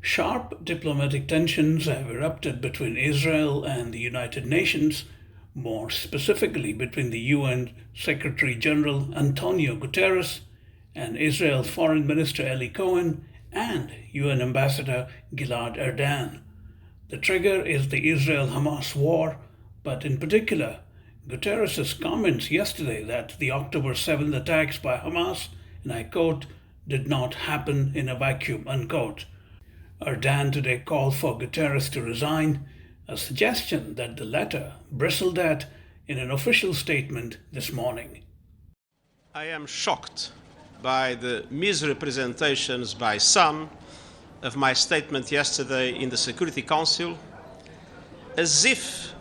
Sharp diplomatic tensions have erupted between Israel and the United Nations, more specifically between the UN Secretary General Antonio Guterres and Israel's Foreign Minister Eli Cohen and UN Ambassador Gilad Erdan. The trigger is the Israel-Hamas war, but in particular, Guterres' comments yesterday that the October 7th attacks by Hamas, and I quote, did not happen in a vacuum, unquote. Erdan today called for Guterres to resign, a suggestion that the latter bristled at in an official statement this morning. I am shocked by the misrepresentations by some of my statement yesterday in the Security Council, as if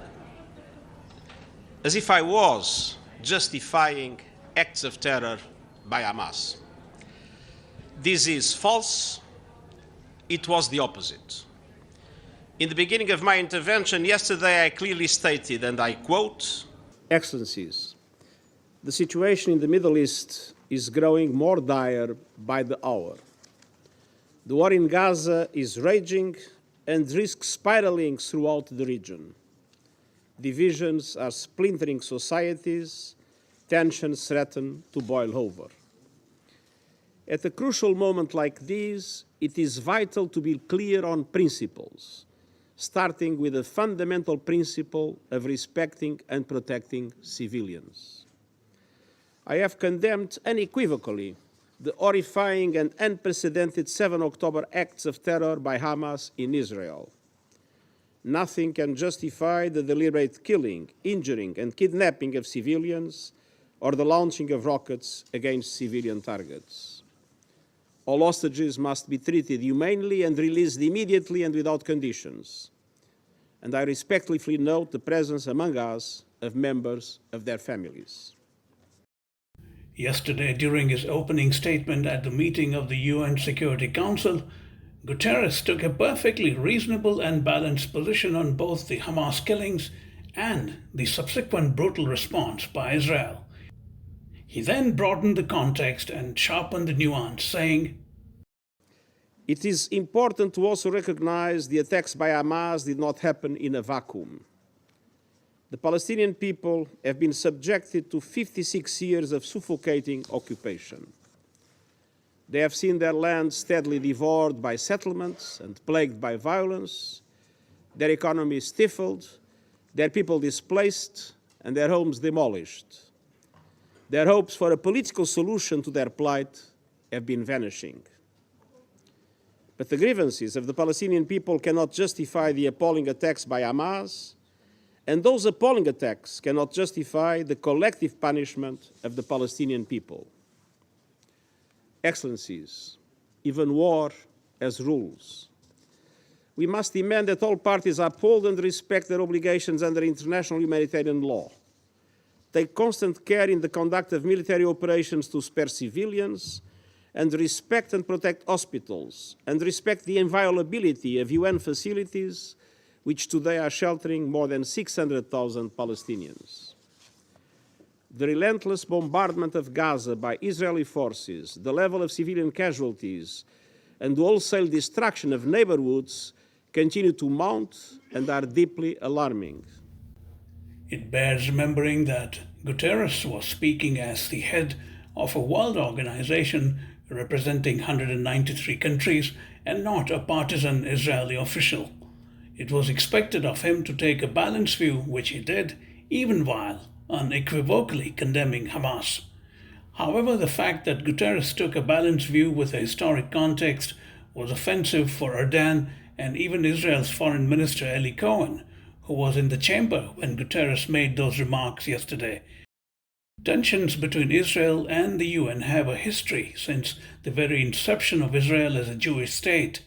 I was justifying acts of terror by Hamas. This is false. It was the opposite. In the beginning of my intervention yesterday, I clearly stated, and I quote, Excellencies, the situation in the Middle East is growing more dire by the hour. The war in Gaza is raging and risks spiraling throughout the region. Divisions are splintering societies, tensions threaten to boil over. At a crucial moment like this, it is vital to be clear on principles, starting with the fundamental principle of respecting and protecting civilians. I have condemned unequivocally the horrifying and unprecedented 7 October acts of terror by Hamas in Israel. Nothing can justify the deliberate killing, injuring, and kidnapping of civilians or the launching of rockets against civilian targets. All hostages must be treated humanely and released immediately and without conditions. And I respectfully note the presence among us of members of their families. Yesterday, during his opening statement at the meeting of the UN Security Council, Guterres took a perfectly reasonable and balanced position on both the Hamas killings and the subsequent brutal response by Israel. He then broadened the context and sharpened the nuance, saying, It is important to also recognize the attacks by Hamas did not happen in a vacuum. The Palestinian people have been subjected to 56 years of suffocating occupation. They have seen their land steadily devoured by settlements and plagued by violence, their economy stifled, their people displaced, and their homes demolished. Their hopes for a political solution to their plight have been vanishing. But the grievances of the Palestinian people cannot justify the appalling attacks by Hamas, and those appalling attacks cannot justify the collective punishment of the Palestinian people. Excellencies, even war has rules. We must demand that all parties uphold and respect their obligations under international humanitarian law, take constant care in the conduct of military operations to spare civilians, and respect and protect hospitals, and respect the inviolability of UN facilities, which today are sheltering more than 600,000 Palestinians. The relentless bombardment of Gaza by Israeli forces, the level of civilian casualties, and the wholesale destruction of neighborhoods continue to mount and are deeply alarming. It bears remembering that Guterres was speaking as the head of a world organization representing 193 countries and not a partisan Israeli official. It was expected of him to take a balanced view, which he did, even while unequivocally condemning Hamas. However, the fact that Guterres took a balanced view with a historic context was offensive for Erdan and even Israel's Foreign Minister Eli Cohen, who was in the chamber when Guterres made those remarks yesterday. Tensions between Israel and the UN have a history since the very inception of Israel as a Jewish state.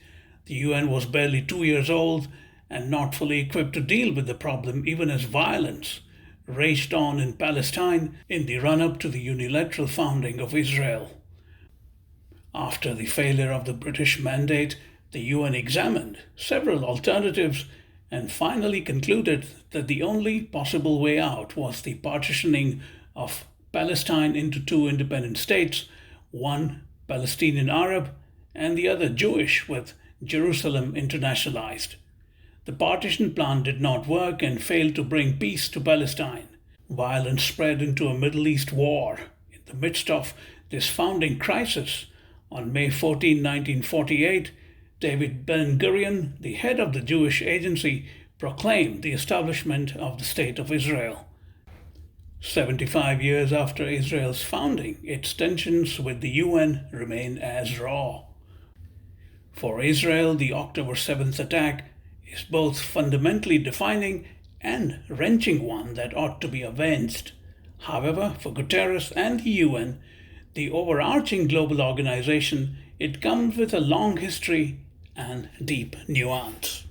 The UN was barely 2 years old and not fully equipped to deal with the problem, even as violence raged on in Palestine in the run-up to the unilateral founding of Israel. After the failure of the British mandate, the UN examined several alternatives and finally concluded that the only possible way out was the partitioning of Palestine into 2 independent states, one Palestinian Arab and the other Jewish, with Jerusalem internationalized. The partition plan did not work and failed to bring peace to Palestine. Violence spread into a Middle East war. In the midst of this founding crisis, on May 14, 1948, David Ben-Gurion, the head of the Jewish Agency, proclaimed the establishment of the State of Israel. 75 years after Israel's founding, its tensions with the UN remain as raw. For Israel, the October 7th attack is both fundamentally defining and wrenching one that ought to be avenged. However, for Guterres and the UN, the overarching global organization, it comes with a long history and deep nuance.